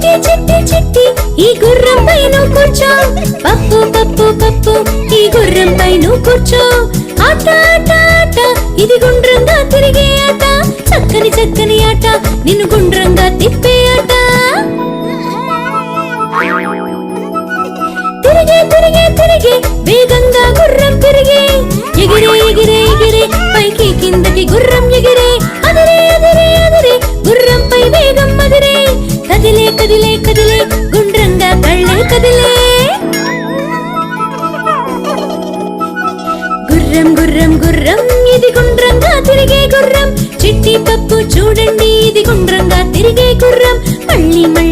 చిట్టి చిట్టి చిట్టి ఈ గుర్రం పైన కూర్చో, పప్పు పప్పు పప్పు ఈ గుర్రం పైన కూర్చో. ఆట ఆట ఆట ఇది గుండ్రంగా తిరిగే ఆట, చక్కని చక్కని ఆట నిన్ను గుండ్రంగా తిప్పే ఆట. తిరిగే తిరిగే తిరిగే వేగంగా గుర్రం తిరిగే, ఎగిరే ఎగిరే ఎగిరే పైకి కిందకి గుర్రం ఎగిరే. అదిరే అదిరే అదిరే గుర్రంపై వేగం అదిరే, కదిలే కదిలే కదిలే గుండ్రంగా కళ్ళే కదిలే. గుర్రం గుర్రం గుర్రం ఇది గుండ్రంగా తిరిగే గుర్రం, చిట్టి పప్పు చూడండి ఇది గుండ్రంగా తిరిగే గుర్రం. మళ్ళీ మళ్ళీ